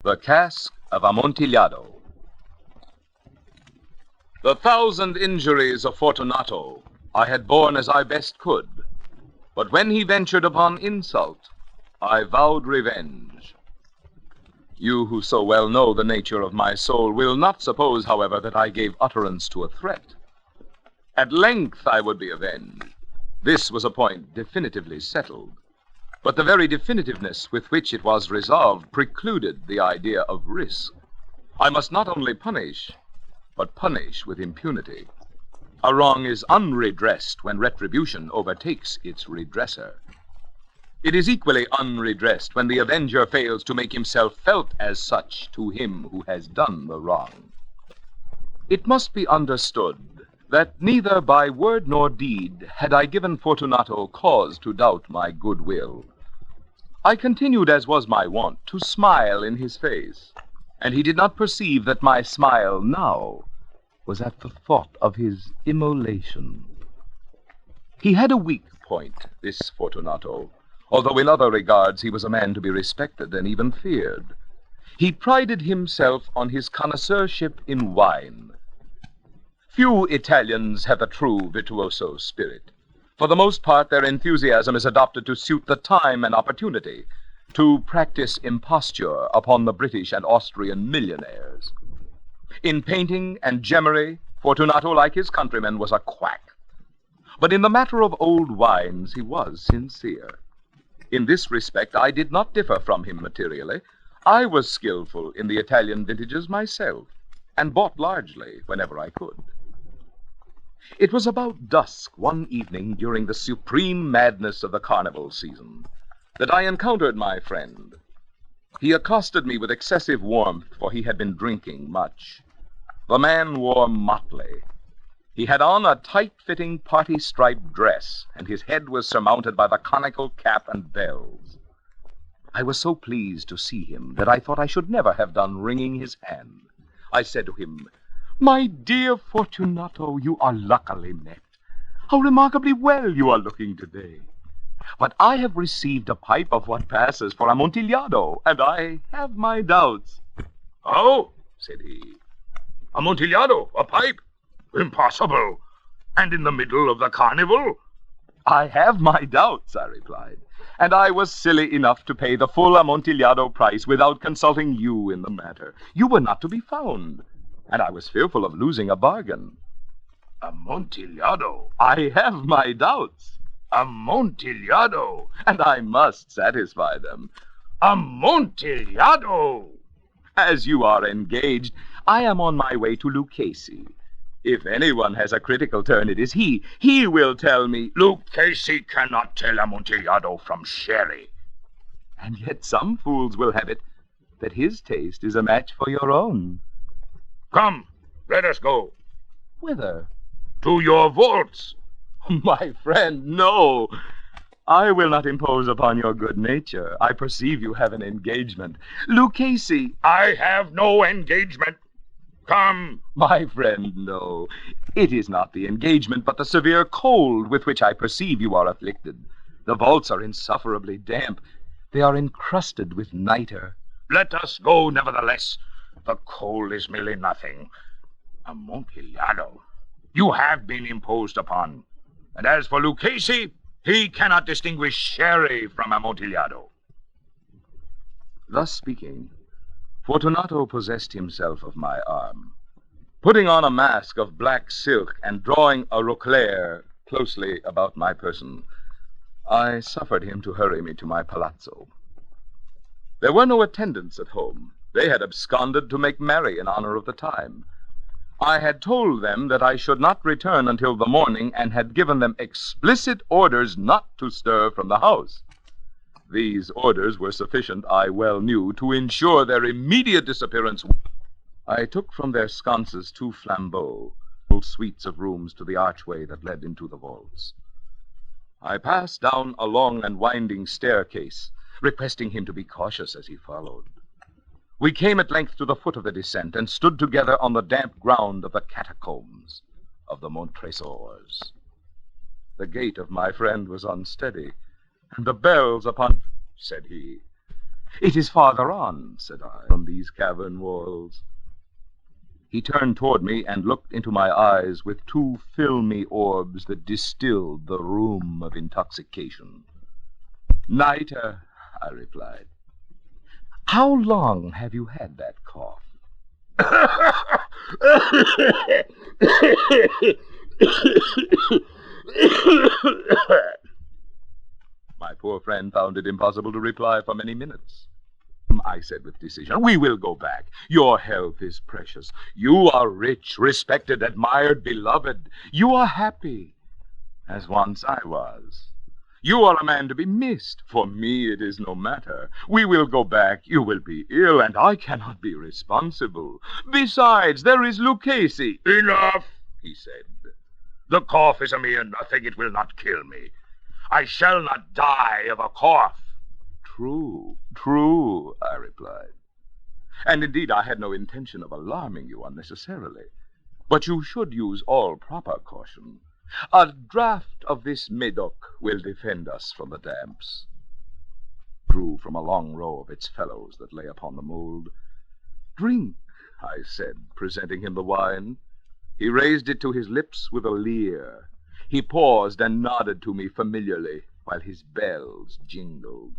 The Cask of Amontillado. The 1,000 injuries of Fortunato I had borne as I best could, but when he ventured upon insult, I vowed revenge. You who so well know the nature of my soul will not suppose, however, that I gave utterance to a threat. At length I would be avenged. This was a point definitively settled. But the very definitiveness with which it was resolved precluded the idea of risk. I must not only punish, but punish with impunity. A wrong is unredressed when retribution overtakes its redresser. It is equally unredressed when the avenger fails to make himself felt as such to him who has done the wrong. It must be understood that neither by word nor deed had I given Fortunato cause to doubt my goodwill. I continued, as was my wont, to smile in his face, and he did not perceive that my smile now was at the thought of his immolation. He had a weak point, this Fortunato, although in other regards he was a man to be respected and even feared. He prided himself on his connoisseurship in wine. Few Italians have a true virtuoso spirit. For the most part, their enthusiasm is adopted to suit the time and opportunity, to practice imposture upon the British and Austrian millionaires. In painting and gemmery, Fortunato, like his countrymen, was a quack. But in the matter of old wines, he was sincere. In this respect, I did not differ from him materially. I was skillful in the Italian vintages myself, and bought largely whenever I could. It was about dusk one evening during the supreme madness of the carnival season that I encountered my friend. He accosted me with excessive warmth, for he had been drinking much. The man wore motley. He had on a tight-fitting party-striped dress, and his head was surmounted by the conical cap and bells. I was so pleased to see him that I thought I should never have done wringing his hand. I said to him, "My dear Fortunato, you are luckily met. How remarkably well you are looking today. But I have received a pipe of what passes for Amontillado, and I have my doubts." "Oh," said he, "Amontillado, a pipe? Impossible! And in the middle of the carnival?" "I have my doubts," I replied, "and I was silly enough to pay the full Amontillado price without consulting you in the matter. You were not to be found, and I was fearful of losing a bargain." "Amontillado? "I have my doubts." Amontillado? "And I must satisfy them." Amontillado!" "As you are engaged, I am on my way to Lucchese. If anyone has a critical turn, it is he. He will tell me—" "Lucchese cannot tell Amontillado from sherry." "And yet some fools will have it that his taste is a match for your own." "Come, let us go." "Whither?" "To your vaults." "My friend, no. I will not impose upon your good nature. I perceive you have an engagement. Lucchese—" "I have no engagement. Come." "My friend, no. It is not the engagement, but the severe cold with which I perceive you are afflicted. The vaults are insufferably damp. They are encrusted with nitre." "Let us go, nevertheless. The cold is merely nothing. Amontillado, you have been imposed upon. And as for Lucchese, he cannot distinguish sherry from Amontillado." Thus speaking, Fortunato possessed himself of my arm. Putting on a mask of black silk and drawing a roquelaire closely about my person, I suffered him to hurry me to my palazzo. There were no attendants at home. They had absconded to make merry in honor of the time. I had told them that I should not return until the morning, and had given them explicit orders not to stir from the house. These orders were sufficient, I well knew, to ensure their immediate disappearance. I took from their sconces 2 flambeaux, suites of rooms to the archway that led into the vaults. I passed down a long and winding staircase, requesting him to be cautious as he followed. We came at length to the foot of the descent, and stood together on the damp ground of the catacombs of the Montresors. The gait of my friend was unsteady, and the bells upon— said he, "It is farther on," said I, "from these cavern walls." He turned toward me and looked into my eyes with two filmy orbs that distilled the rheum of intoxication. "Nitre," I replied. "How long have you had that cough?" My poor friend found it impossible to reply for many minutes. I said with decision, "We will go back. Your health is precious. You are rich, respected, admired, beloved. You are happy, as once I was. You are a man to be missed. For me, it is no matter. We will go back. You will be ill, and I cannot be responsible. Besides, there is Lucchese." "Enough," he said. "The cough is a mere nothing. It will not kill me. I shall not die of a cough." True, I replied. And indeed I had no intention of alarming you unnecessarily. But you should use all proper caution. A draught of this Medoc will defend us from the damps. Drew from a long row of its fellows that lay upon the mould. "Drink," I said, presenting him the wine. He raised it to his lips with a leer. He paused and nodded to me familiarly, while his bells jingled.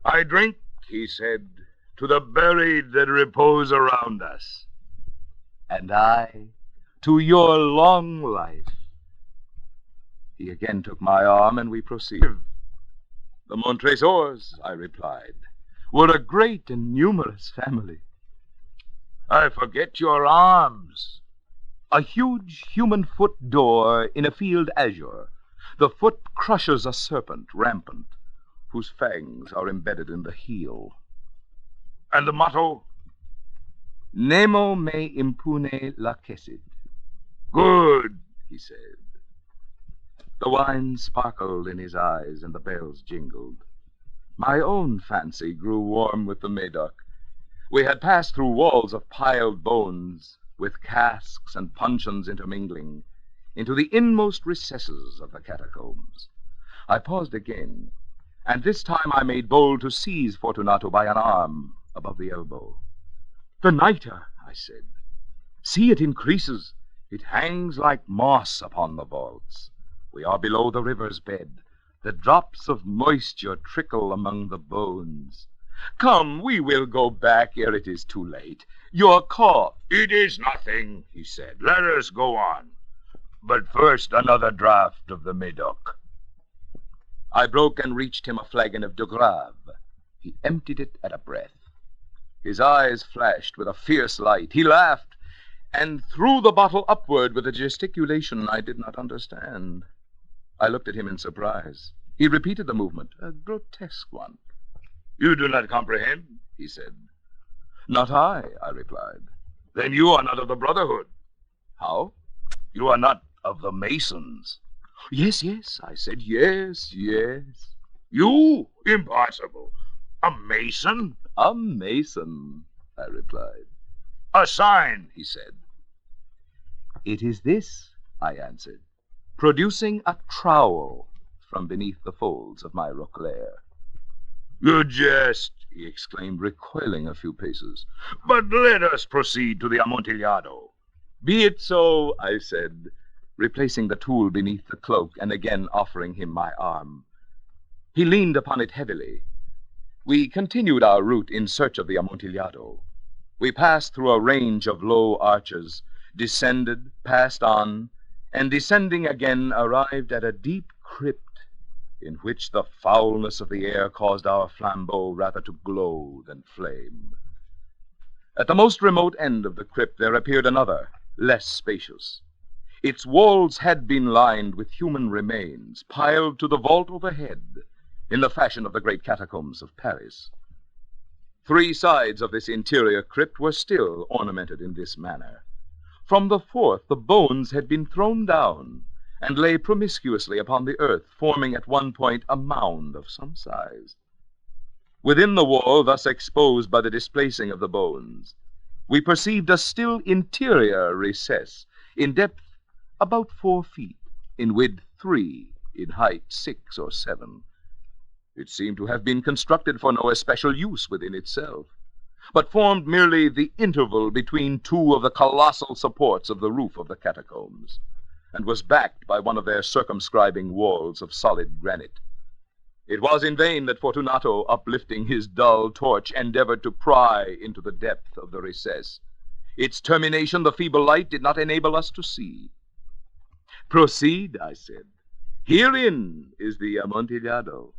"I drink," he said, "to the buried that repose around us." "And I, to your long life." He again took my arm, and we proceeded. "The Montresors," I replied, "were a great and numerous family." "I forget your arms." "A huge human foot d'or in a field azure. The foot crushes a serpent rampant, whose fangs are embedded in the heel." "And the motto?" "Nemo me impune lacessit." "Good," he said. The wine sparkled in his eyes, and the bells jingled. My own fancy grew warm with the Medoc. We had passed through walls of piled bones, with casks and puncheons intermingling, into the inmost recesses of the catacombs. I paused again, and this time I made bold to seize Fortunato by an arm above the elbow. "The nitre," I said. "See, it increases. It hangs like moss upon the vaults. We are below the river's bed. The drops of moisture trickle among the bones. Come, we will go back ere it is too late. Your cough—" "It is nothing," he said. "Let us go on. But first another draught of the Medoc." I broke and reached him a flagon of de Grave. He emptied it at a breath. His eyes flashed with a fierce light. He laughed, and threw the bottle upward with a gesticulation I did not understand. I looked at him in surprise. He repeated the movement, a grotesque one. "You do not comprehend?" he said. "Not I replied. "Then you are not of the Brotherhood." "How?" "You are not of the Masons." Yes, I said, yes. "You? Impossible. A Mason?" "A Mason," I replied. "A sign," he said. "It is this," I answered, producing a trowel from beneath the folds of my roquelaire. "You jest," he exclaimed, recoiling a few paces. "But let us proceed to the Amontillado." "Be it so," I said, replacing the tool beneath the cloak and again offering him my arm. He leaned upon it heavily. We continued our route in search of the Amontillado. We passed through a range of low arches, descended, passed on, and descending again arrived at a deep crypt in which the foulness of the air caused our flambeaux rather to glow than flame. At the most remote end of the crypt there appeared another, less spacious. Its walls had been lined with human remains, piled to the vault overhead, in the fashion of the great catacombs of Paris. 3 sides of this interior crypt were still ornamented in this manner. From the 4th, the bones had been thrown down, and lay promiscuously upon the earth, forming at one point a mound of some size. Within the wall, thus exposed by the displacing of the bones, we perceived a still interior recess, in depth about 4 feet, in width 3, in height 6 or 7. It seemed to have been constructed for no especial use within itself, but formed merely the interval between two of the colossal supports of the roof of the catacombs, and was backed by one of their circumscribing walls of solid granite. It was in vain that Fortunato, uplifting his dull torch, endeavored to pry into the depth of the recess. Its termination the feeble light did not enable us to see. "Proceed," I said. "Herein is the Amontillado.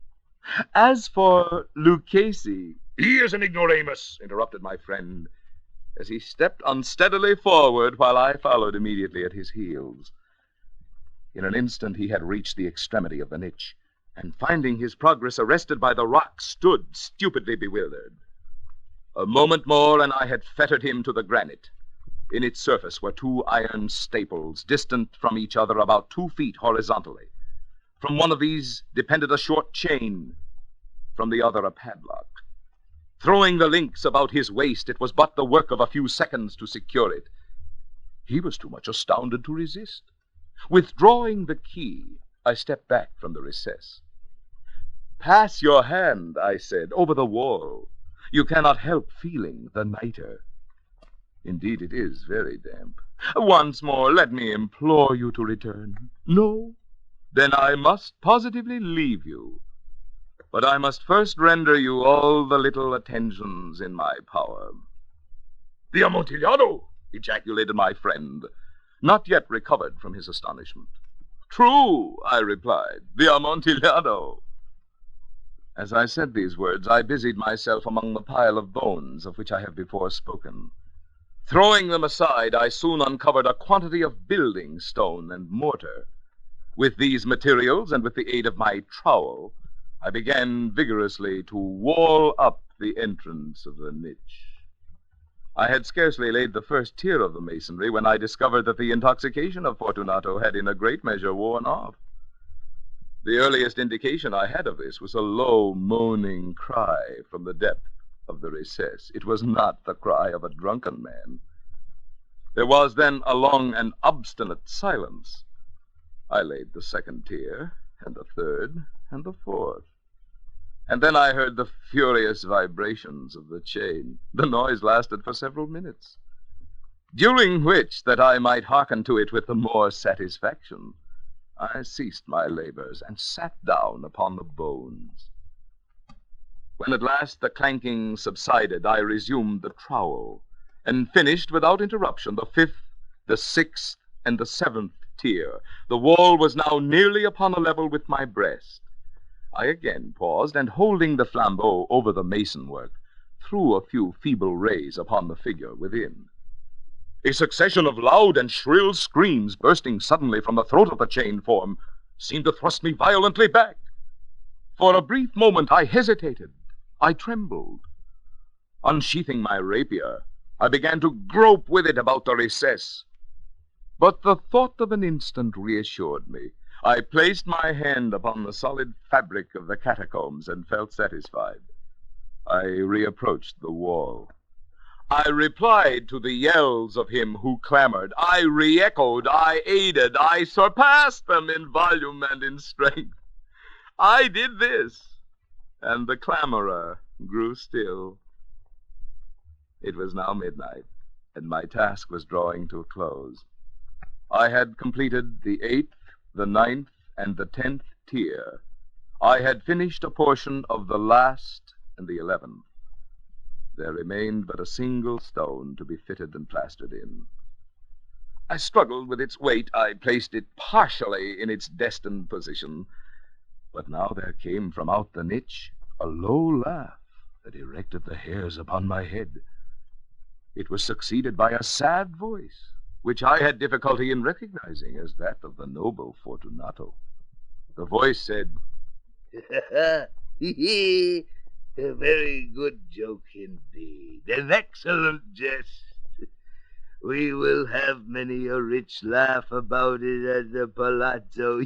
As for Lucchese—" "He is an ignoramus," interrupted my friend, as he stepped unsteadily forward while I followed immediately at his heels. In an instant he had reached the extremity of the niche, and finding his progress arrested by the rock, stood stupidly bewildered. A moment more, and I had fettered him to the granite. In its surface were two iron staples, distant from each other about 2 feet horizontally. From one of these depended a short chain, from the other a padlock. Throwing the links about his waist, it was but the work of a few seconds to secure it. He was too much astounded to resist. Withdrawing the key, I stepped back from the recess. "Pass your hand," I said, "over the wall. You cannot help feeling the nitre. Indeed, it is very damp. Once more, let me implore you to return. No? Then I must positively leave you. But I must first render you all the little attentions in my power." "The Amontillado!" ejaculated my friend, not yet recovered from his astonishment. "True," I replied, "the Amontillado." As I said these words, I busied myself among the pile of bones of which I have before spoken. Throwing them aside, I soon uncovered a quantity of building stone and mortar. With these materials, and with the aid of my trowel, I began vigorously to wall up the entrance of the niche. I had scarcely laid the first tier of the masonry when I discovered that the intoxication of Fortunato had in a great measure worn off. The earliest indication I had of this was a low, moaning cry from the depth of the recess. It was not the cry of a drunken man. There was then a long and obstinate silence. I laid the second tier, and the third, and the fourth. And then I heard the furious vibrations of the chain. The noise lasted for several minutes, during which, that I might hearken to it with the more satisfaction, I ceased my labors and sat down upon the bones. When at last the clanking subsided, I resumed the trowel, and finished without interruption the 5th, the 6th, and the 7th tier. The wall was now nearly upon a level with my breast. I again paused, and holding the flambeau over the mason-work, threw a few feeble rays upon the figure within. A succession of loud and shrill screams, bursting suddenly from the throat of the chained form, seemed to thrust me violently back. For a brief moment I hesitated. I trembled. Unsheathing my rapier, I began to grope with it about the recess. But the thought of an instant reassured me. I placed my hand upon the solid fabric of the catacombs and felt satisfied. I reapproached the wall. I replied to the yells of him who clamored. I re-echoed, I aided, I surpassed them in volume and in strength. I did this, and the clamorer grew still. It was now midnight, and my task was drawing to a close. I had completed the 8th, the 9th, and the 10th tier. I had finished a portion of the last and the 11th. There remained but a single stone to be fitted and plastered in. I struggled with its weight. I placed it partially in its destined position. But now there came from out the niche a low laugh that erected the hairs upon my head. It was succeeded by a sad voice, which I had difficulty in recognizing as that of the noble Fortunato. The voice said, "A very good joke indeed. An excellent jest. We will have many a rich laugh about it at the palazzo.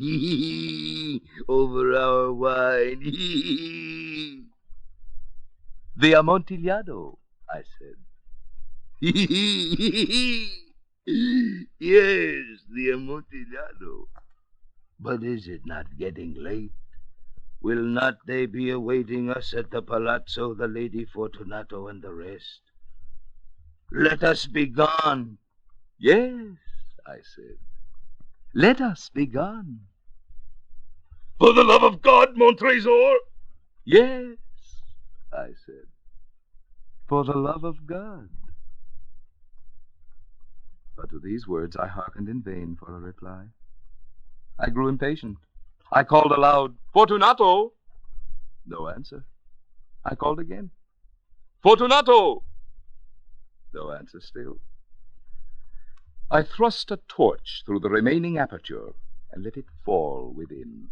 Over our wine. The Amontillado," I said. Yes, the Amontillado. But is it not getting late? Will not they be awaiting us at the palazzo, the Lady Fortunato and the rest? Let us be gone. Yes, I said. Let us be gone. For the love of God, Montresor! Yes, I said. For the love of God. But to these words I hearkened in vain for a reply. I grew impatient. I called aloud, Fortunato! No answer. I called again. Fortunato! No answer still. I thrust a torch through the remaining aperture and let it fall within.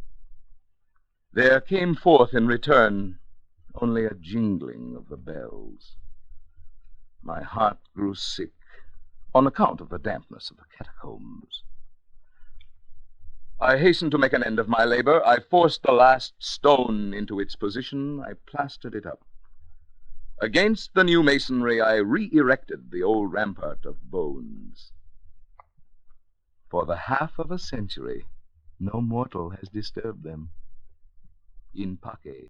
There came forth in return only a jingling of the bells. My heart grew sick on account of the dampness of the catacombs. I hastened to make an end of my labor. I forced the last stone into its position. I plastered it up. Against the new masonry, I re-erected the old rampart of bones. For the half of a century, no mortal has disturbed them. In pace.